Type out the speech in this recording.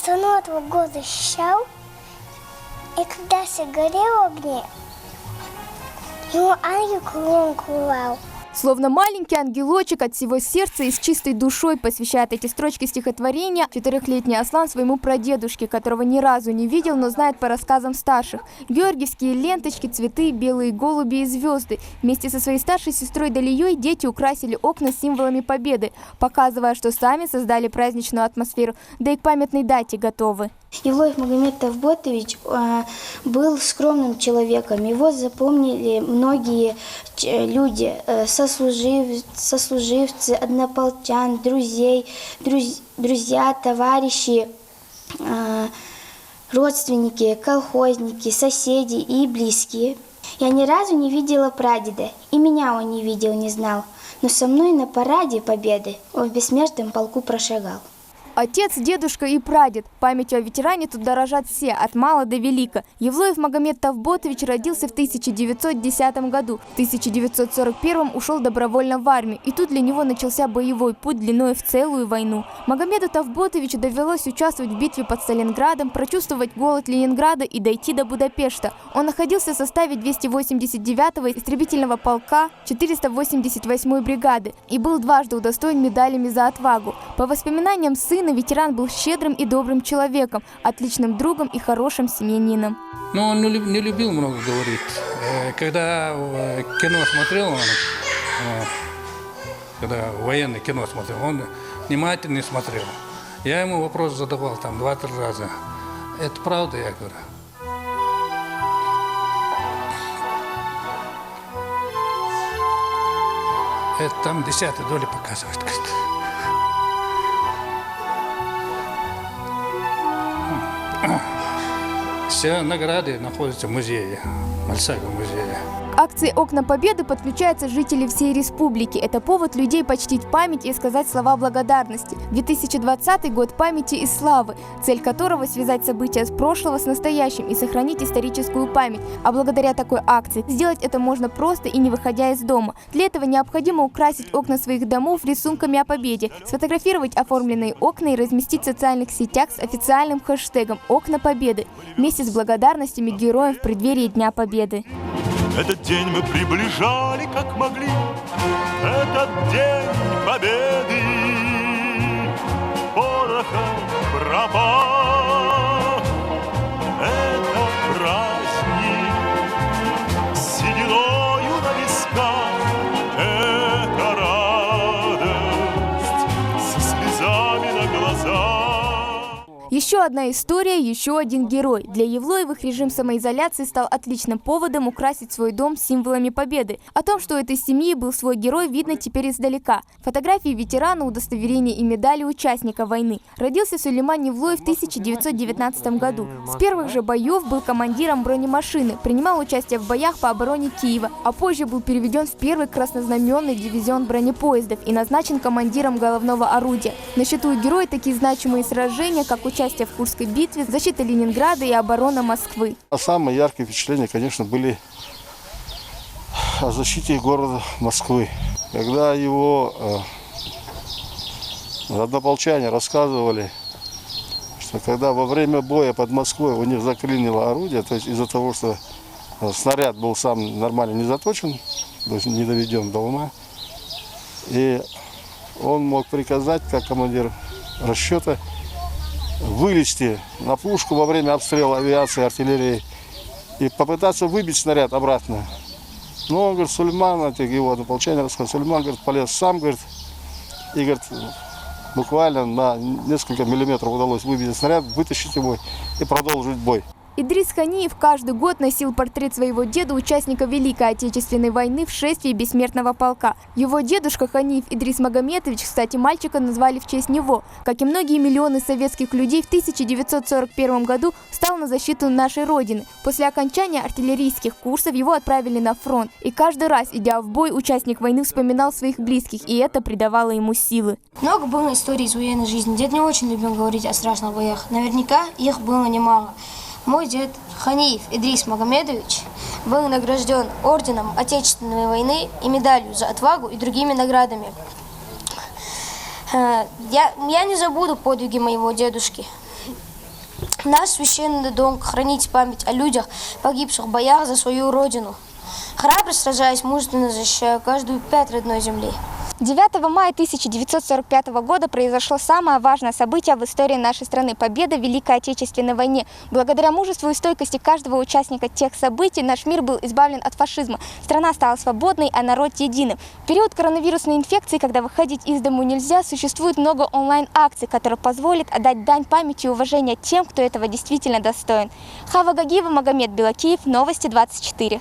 страну этого города защищал, и когда сгорел огне, его ангел кругом кружил. Словно маленький ангелочек от всего сердца и с чистой душой посвящает эти строчки стихотворения 4-летний Аслан своему прадедушке, которого ни разу не видел, но знает по рассказам старших. Георгиевские ленточки, цветы, белые голуби и звезды. Вместе со своей старшей сестрой Далией дети украсили окна символами победы, показывая, что сами создали праздничную атмосферу, да и к памятной дате готовы. Евлоев Магомед Тавботович был скромным человеком. Его запомнили многие люди, сослуживцы, однополчан, друзья, товарищи, родственники, колхозники, соседи и близкие. Я ни разу не видела прадеда, и меня он не видел, не знал. Но со мной на параде Победы он в бессмертном полку прошагал. Отец, дедушка и прадед. Памятью о ветеране тут дорожат все, от мала до велика. Евлоев Магомед Тавботович родился в 1910 году. В 1941 ушел добровольно в армию. И тут для него начался боевой путь длиной в целую войну. Магомеду Тавботовичу довелось участвовать в битве под Сталинградом, прочувствовать голод Ленинграда и дойти до Будапешта. Он находился в составе 289-го истребительного полка 488-й бригады и был дважды удостоен медалями за отвагу. По воспоминаниям сына, ветеран был щедрым и добрым человеком, отличным другом и хорошим семьянином. Но он не любил много говорить. Когда кино смотрел, когда военное кино смотрел, он внимательно смотрел. Я ему вопрос задавал там 2-3 раза. Это правда, я говорю. Это там 10-й доли показывает. Все награды находятся в музее, в Мальсагом музее. К акции «Окна Победы» подключаются жители всей республики. Это повод людей почтить память и сказать слова благодарности. 2020 год памяти и славы, цель которого связать события с прошлого с настоящим и сохранить историческую память. А благодаря такой акции сделать это можно просто и не выходя из дома. Для этого необходимо украсить окна своих домов рисунками о победе, сфотографировать оформленные окна и разместить в социальных сетях с официальным хэштегом «Окна Победы» вместе с благодарностями героям в преддверии Дня Победы. Этот день мы приближали, как могли, этот день победы. Порохом пропах, это праздник, сединою на висках, это радость, со слезами на глазах. Еще одна история, еще один герой. Для Евлоевых режим самоизоляции стал отличным поводом украсить свой дом символами победы. О том, что у этой семьи был свой герой, видно теперь издалека. Фотографии ветерана, удостоверения и медали участника войны. Родился Сулейман Евлоев в 1919 году. С первых же боев был командиром бронемашины, принимал участие в боях по обороне Киева, а позже был переведен в первый краснознаменный дивизион бронепоездов и назначен командиром головного орудия. На счету у героя такие значимые сражения, как участие в Курской битве, защита Ленинграда и оборона Москвы. Самые яркие впечатления, конечно, были о защите города Москвы. Когда его однополчане рассказывали, что когда во время боя под Москвой у них заклинило орудие, то есть из-за того, что снаряд был сам нормально не заточен, то есть не доведен до ума, и он мог приказать, как командир расчета, вылезти на пушку во время обстрела авиации, артиллерии и попытаться выбить снаряд обратно. Но он, говорит, Сулейман, его однополчане рассказывают, Сулейман, говорит, полез сам, говорит, и, говорит, буквально на несколько миллиметров удалось выбить снаряд, вытащить его и продолжить бой. Идрис Ханиев каждый год носил портрет своего деда, участника Великой Отечественной войны в шествии Бессмертного полка. Его дедушка Ханиев Идрис Магомедович, кстати, мальчика назвали в честь него. Как и многие миллионы советских людей, в 1941 году встал на защиту нашей Родины. После окончания артиллерийских курсов его отправили на фронт. И каждый раз, идя в бой, участник войны вспоминал своих близких, и это придавало ему силы. Много было историй из военной жизни. Дед не очень любил говорить о страшных боях. Наверняка их было немало. Мой дед Ханиев Идрис Магомедович был награжден орденом Отечественной войны и медалью за отвагу и другими наградами. Я не забуду подвиги моего дедушки. Наш священный долг — хранить память о людях, погибших в боях за свою родину. Храбро сражаясь, мужественно защищая каждую пять родной земли. 9 мая 1945 года произошло самое важное событие в истории нашей страны – победа в Великой Отечественной войне. Благодаря мужеству и стойкости каждого участника тех событий наш мир был избавлен от фашизма. Страна стала свободной, а народ единым. В период коронавирусной инфекции, когда выходить из дому нельзя, существует много онлайн-акций, которые позволят отдать дань памяти и уважения тем, кто этого действительно достоин. Хава Гагиева, Магомед Белакиев, Новости 24.